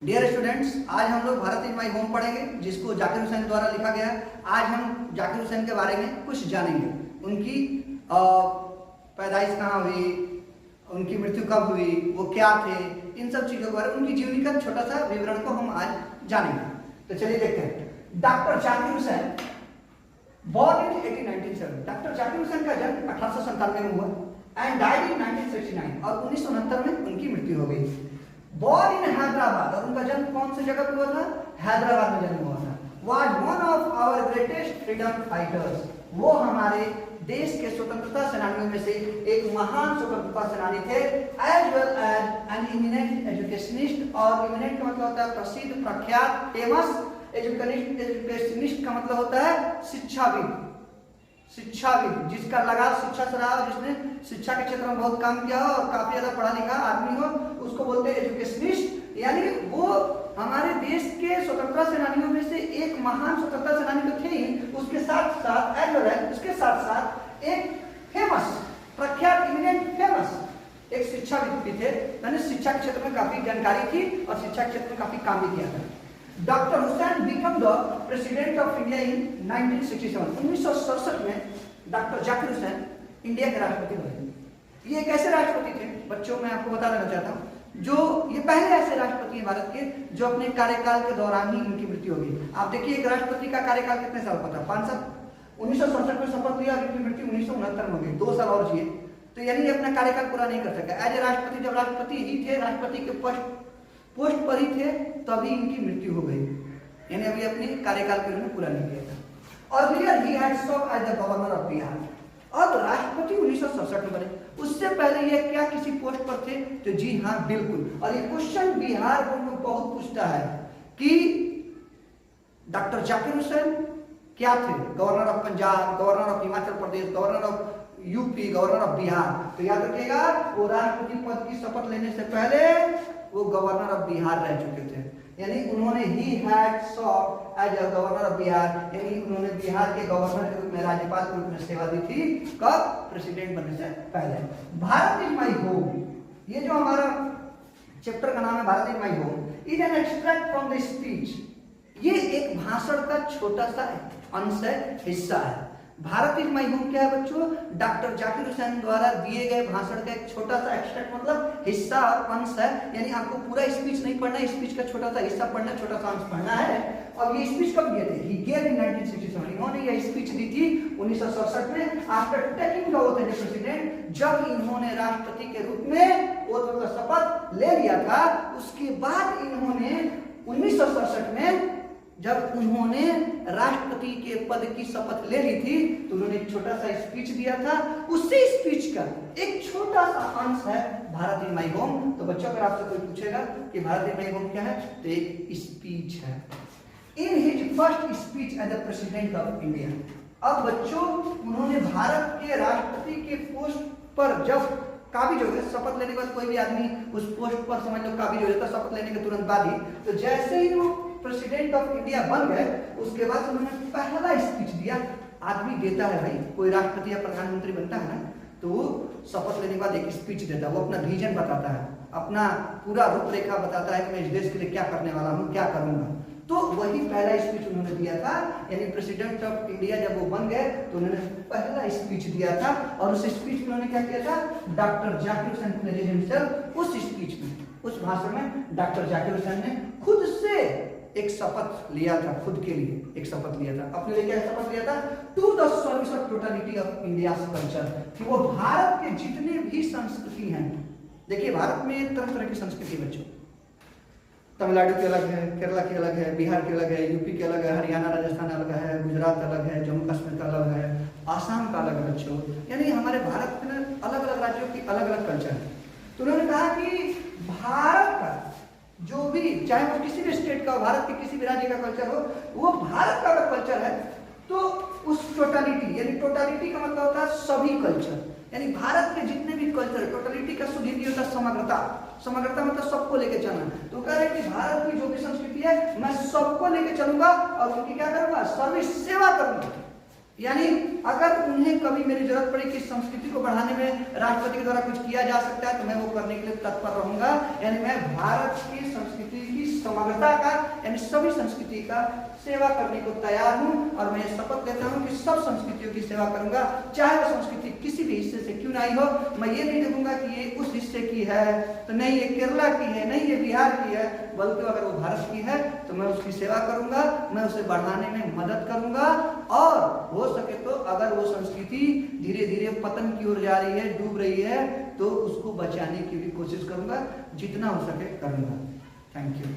Dear students, आज हम लोग भारत इज माई होम पढ़ेंगे, जिसको जाकिर हुसैन द्वारा लिखा गया है। आज हम जाकिर हुसैन के बारे में कुछ जानेंगे। उनकी पैदाइश कहाँ हुई, उनकी मृत्यु कब हुई, वो क्या थे, इन सब चीजों के बारे में, उनकी जीवनी का छोटा सा विवरण को हम आज जानेंगे। तो चलिए देखते हैं। Doctor Zakir Hussain born in 1897। Doctor Zakir Hussain का जन्म 1897 में हुआ एंड डाइड इन 1969 और 1969 में उनकी मृत्यु हो गई। बॉर्न इन हैदराबाद, और उनका जन्म कौन सी जगह पे हुआ था? हैदराबाद में जन्म हुआ था। Was one of our greatest freedom fighters, वो हमारे देश के स्वतंत्रता सेनानियों में से एक महान स्वतंत्रता सेनानी थे। As well as an eminent educationist, और इमिनेंट का मतलब होता है प्रसिद्ध, प्रख्यात, फेमस। एजुकेशनिस्ट का मतलब होता है शिक्षाविद, शिक्षाविद जिसका लगाव शिक्षा से रहा, जिसने शिक्षा के क्षेत्र में बहुत काम किया हो और काफी ज्यादा पढ़ा लिखा आदमी हो, उसको बोलते हैं एजुकेशनिस्ट। यानी वो हमारे देश के स्वतंत्रता सेनानियों में से एक महान स्वतंत्रता सेनानी तो थे ही, उसके साथ साथ उसके साथ साथ एक फेमस, प्रख्यात, इमिनेंट, फेमस एक शिक्षाविद भी थे। मैंने शिक्षा के क्षेत्र में काफी जानकारी थी और शिक्षा के क्षेत्र में काफी काम भी किया था। Doctor Hussain become the president of India in 1967। 1967 में डॉक्टर जाकिर हुसैन इंडिया के राष्ट्रपति बने। ये एक ऐसे राष्ट्रपति थे, बच्चों मैं आपको बता देना चाहता हूँ, जो ये पहले ऐसे राष्ट्रपति हैं भारत के जो अपने कार्यकाल के दौरान ही इनकी मृत्यु हो गई। आप देखिए, एक राष्ट्रपति का कार्यकाल कितने साल का था? 5 साल। 1967 में शपथ लिया और इनकी मृत्यु 1969 में हो गई। 2 साल और जिए, तो यानी ये अपना कार्यकाल पूरा नहीं कर सका। एज ए राष्ट्रपति, जब राष्ट्रपति ही थे, राष्ट्रपति के पोस्ट पर ही थे, तभी इनकी मृत्यु हो गई। यानी अभी अपने कार्यकाल के पूरा नहीं किया था। और he had served as the governor of Bihar, और राष्ट्रपति 1967 में बने। उससे पहले ये क्या किसी पोस्ट पर थे? तो जी हाँ, बिल्कुल। और ये क्वेश्चन बिहार बोर्ड में बहुत पूछता है कि डॉक्टर जाकिर हुसैन क्या थे? Governor of Punjab, governor of Himachal Pradesh, governor of UP, governor of Bihar. तो याद रखिएगा, वो राष्ट्रपति पद की शपथ लेने से पहले वो गवर्नर ऑफ बिहार रह चुके थे। यानी उन्होंने he had served as a governor of Bihar, यानी उन्होंने बिहार के गवर्नर के रूप में, राज्यपाल के रूप में सेवा दी थी। कब? प्रेसिडेंट बनने से पहले। भारत इज माई होम, ये जो हमारा चैप्टर का नाम है Bharat is my home, is an extract from the speech. ये एक भाषण का छोटा सा अंश है, हिस्सा है। भारत इज माई होम क्या है बच्चों? डॉक्टर जाकिर हुसैन द्वारा दिए गए भाषण का एक छोटा सा एक्सट्रैक्ट, मतलब हिस्सा और अंश है। यानी आपको पूरा स्पीच नहीं पढ़ना है, स्पीच का छोटा सा हिस्सा पढ़ना, छोटा सा अंश पढ़ना है। और ये स्पीच कब दिए थे? He gave in 1967। इन्होंने ये स्पीच दी थी 1967 में, after taking the oath as president. जब इन्होंने राष्ट्रपति के रूप में ओथ मतलब शपथ ले लिया था, उसके बाद इन्होंने 1967 में जब उन्होंने राष्ट्रपति के पद की शपथ ले ली थी, तो उन्होंने एक छोटा सा स्पीच दिया था। उसी स्पीच का एक छोटा सा अंश है भारत इज माई होम। तो बच्चों, अगर आपसे कोई पूछेगा कि भारत इज माई होम क्या है, तो एक स्पीच है। In his first speech as the president of India. अब बच्चों, उन्होंने भारत के राष्ट्रपति के पोस्ट पर जब काबिज हो गए, शपथ लेने के बाद कोई भी आदमी उस पोस्ट पर समझ लो काबिज हो जाता, शपथ लेने के तुरंत बाद ही, तो जैसे ही वो प्रेसिडेंट ऑफ इंडिया बन गए, उसके बाद उन्होंने पहला स्पीच दिया। आदमी देता है भाई, कोई राष्ट्रपति या प्रधानमंत्री बनता है ना, तो वो शपथ लेने के बाद एक स्पीच देता है। वो अपना विजन बताता है, अपना पूरा रूपरेखा बताता है कि मैं इस देश के लिए क्या करने वाला हूँ, क्या करूंगा। तो वही पहला स्पीच उन्होंने दिया था। यानी प्रेसिडेंट ऑफ इंडिया जब वो बन गए, तो उन्होंने पहला स्पीच दिया था। और उस स्पीच में उन्होंने क्या किया था? Doctor Zakir Hussain present himself. उस स्पीच में, उस भाषण में डॉक्टर जाकिर हुसैन ने खुद से एक शपथ लिया था, खुद के लिए एक शपथ लिया था। अपने लिए क्या शपथ लिया था? To the service of totality of India's culture, कि वो भारत के जितने भी संस्कृति हैं। देखिए, भारत में तरह तरह की संस्कृति बच्चों, तमिलनाडु की अलग है, केरला की अलग है, बिहार की अलग है, यूपी की अलग है, हरियाणा राजस्थान अलग है, गुजरात अलग है, जम्मू कश्मीर का अलग है, आसाम का अलग है बच्चों। यानी हमारे भारत में अलग अलग राज्यों की अलग अलग कल्चर है। तो उन्होंने कहा कि भारत का जो भी, चाहे वो किसी भी स्टेट का हो, भारत के किसी भी राज्य का कल्चर हो, वो भारत का अगर कल्चर है, तो उस टोटलिटी, यानी टोटलिटी का मतलब होता है सभी कल्चर, यानी भारत के जितने भी कल्चर, टोटलिटी का शुद्ध हिंदी होता है समग्रता। समग्रता मतलब सबको लेके चलना। तो कह रहे हैं कि भारत की जो भी संस्कृति है, मैं सबको लेके चलूंगा और उनकी क्या करूंगा? सर्विस, सेवा करूंगा। यानी अगर उन्हें कभी मेरी जरूरत पड़ी कि संस्कृति को बढ़ाने में राष्ट्रपति के द्वारा कुछ किया जा सकता है, तो मैं वो करने के लिए तत्पर रहूंगा। यानी मैं भारत की संस्कृति की समग्रता का यानी सभी संस्कृति का सेवा करने को तैयार हूं और मैं शपथ लेता हूं कि सब संस्कृतियों की सेवा करूंगा, चाहे वो संस्कृति किसी भी हिस्से से क्यों नहीं हो। मैं ये नहीं देखूंगा कि ये उस हिस्से की है, तो नहीं ये केरला की है, नहीं ये बिहार की है, बल्कि अगर वो भारत की है तो मैं उसकी सेवा करूंगा, मैं उसे बढ़ाने में मदद करूंगा और हो सके तो अगर वो संस्कृति धीरे धीरे पतन की ओर जा रही है, डूब रही है, तो उसको बचाने की भी कोशिश करूंगा, जितना हो सके करूंगा। Thank you.